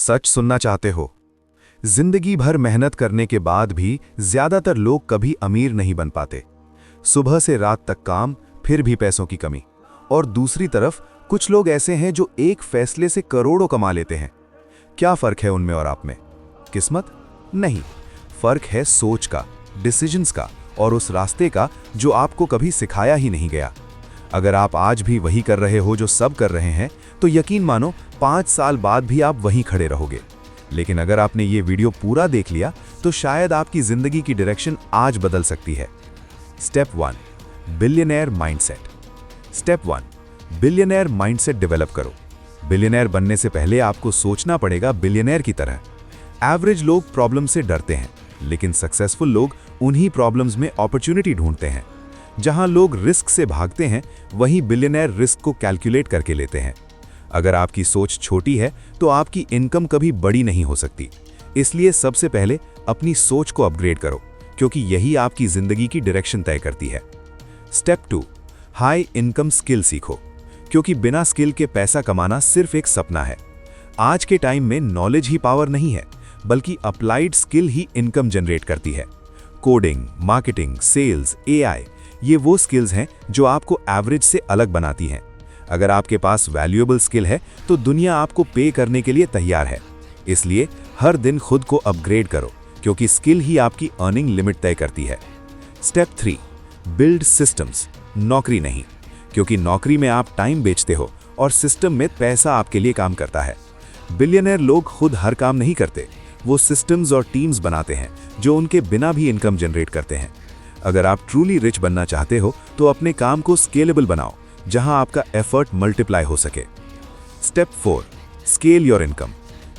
सच सुनना चाहते हो? जिंदगी भर मेहनत करने के बाद भी ज्यादातर लोग कभी अमीर नहीं बन पाते। सुबह से रात तक काम, फिर भी पैसों की कमी। और दूसरी तरफ कुछ लोग ऐसे हैं जो एक फैसले से करोड़ों कमा लेते हैं। क्या फर्क है उनमें और आप में? किस्मत? नहीं, फर्क है सोच का, डिसीजंस का और उस रास्ते का जो आपको कभी सिखाया ही नहीं गया। अगर आप आज भी वही कर रहे हो जो सब कर रहे हैं, तो यकीन मानो 5 साल बाद भी आप वहीं खड़े रहोगे। लेकिन अगर आपने ये वीडियो पूरा देख लिया, तो शायद आपकी जिंदगी की डायरेक्शन आज बदल सकती है। Step 1, billionaire mindset. Step 1, billionaire mindset develop करो। बिलियनेयर बनने से पहले आपको सोचना पड़ेगा बिलियनेयर की तरह। एवरेज लोग प्रॉब्लम से डरते हैं, लेकिन सक्सेसफुल लोग उन्हीं प्रॉब्लम्स में अपॉर्चुनिटी ढूंढते हैं। जहां लोग रिस्क से भागते हैं, वहीं बिलियनेयर रिस्क को कैलकुलेट करके लेते हैं। अगर आपकी सोच छोटी है, तो आपकी इनकम कभी बड़ी नहीं हो सकती। इसलिए सबसे पहले अपनी सोच को अपग्रेड करो, क्योंकि यही आपकी जिंदगी की डायरेक्शन तय करती है। स्टेप 2, हाई इनकम स्किल सीखो, क्योंकि बिना स्किल के पैसा कमाना सिर्फ एक सपना है। आज के टाइम में नॉलेज ही पावर नहीं है, बल्कि अप्लाइड स्किल ही इनकम जनरेट करती है। कोडिंग, मार्केटिंग, सेल्स, एआई, ये वो स्किल्स हैं जो आपको एवरेज से अलग बनाती हैं। अगर आपके पास वैल्यूएबल स्किल है, तो दुनिया आपको पे करने के लिए तैयार है। इसलिए हर दिन खुद को अपग्रेड करो, क्योंकि स्किल ही आपकी अर्निंग लिमिट तय करती है। स्टेप 3, बिल्ड सिस्टम्स, नौकरी नहीं, क्योंकि नौकरी में आप टाइम बेचते हो और सिस्टम में पैसा आपके लिए काम करता है। बिलियनर लोग खुद हर काम नहीं करते, वो सिस्टम्स और टीम्स बनाते हैं जो उनके बिना भी इनकम जनरेट करते हैं। अगर आप ट्रूली रिच बनना चाहते हो, तो अपने काम को स्केलेबल बनाओ, जहां आपका एफर्ट मल्टीप्लाई हो सके। Step 4, scale your income.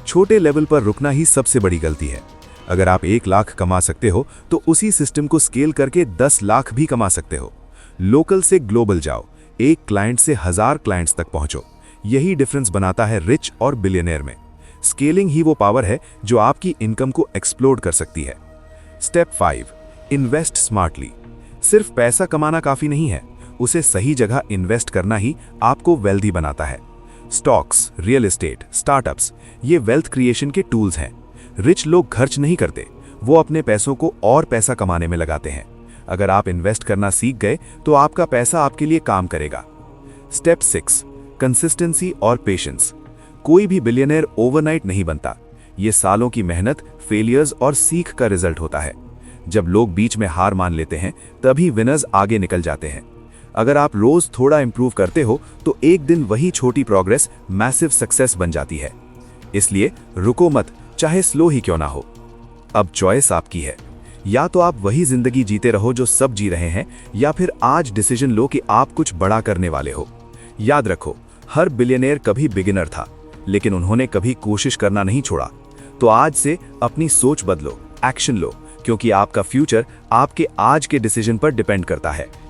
छोटे लेवल पर रुकना ही सबसे बड़ी गलती है। अगर आप 1 लाख कमा सकते हो, तो उसी सिस्टम को स्केल करके 10 लाख भी कमा सकते हो। लोकल से ग्लोबल जाओ, एक क्लाइंट से 1000 क्लाइंट्स तक पहुंचो। यही डिफरेंस बनाता है रिच और बिलियनेयर में। स्केलिंग ही वो पावर है जो आपकी इनकम को एक्सप्लोड कर सकती है। Step 5, invest smartly. सिर्फ पैसा कमाना काफी नहीं है, उसे सही जगह इन्वेस्ट करना ही आपको वेल्दी बनाता है। स्टॉक्स, रियल एस्टेट, स्टार्टअप्स, ये वेल्थ क्रिएशन के टूल्स हैं। रिच लोग खर्च नहीं करते, वो अपने पैसों को और पैसा कमाने में लगाते हैं। अगर आप इन्वेस्ट करना सीख गए, तो आपका पैसा आपके लिए काम करेगा। स्टेप 6, कंसिस्टेंसी और पेशेंस। कोई भी बिलियनेयर ओवरनाइट नहीं बनता। ये सालों की मेहनत, फेलियर्स और सीख का रिजल्ट होता है। जब लोग बीच में हार मान लेते हैं, तभी विनर्स आगे निकल जाते हैं। अगर आप रोज थोड़ा इंप्रूव करते हो, तो एक दिन वही छोटी प्रोग्रेस मैसिव सक्सेस बन जाती है। इसलिए रुको मत, चाहे स्लो ही क्यों ना हो। अब चॉइस आपकी है। या तो आप वही जिंदगी जीते रहो जो सब जी रहे हैं, या फिर आज डिसीजन लो कि आप कुछ बड़ा करने वाले हो। याद रखो, हर बिलियनेयर कभी बिगिनर था, लेकिन उन्होंने कभी कोशिश करना नहीं छोड़ा। तो आज से अपनी सोच बदलो, एक्शन लो, क्योंकि आपका फ्यूचर आपके आज के डिसीजन पर डिपेंड करता है।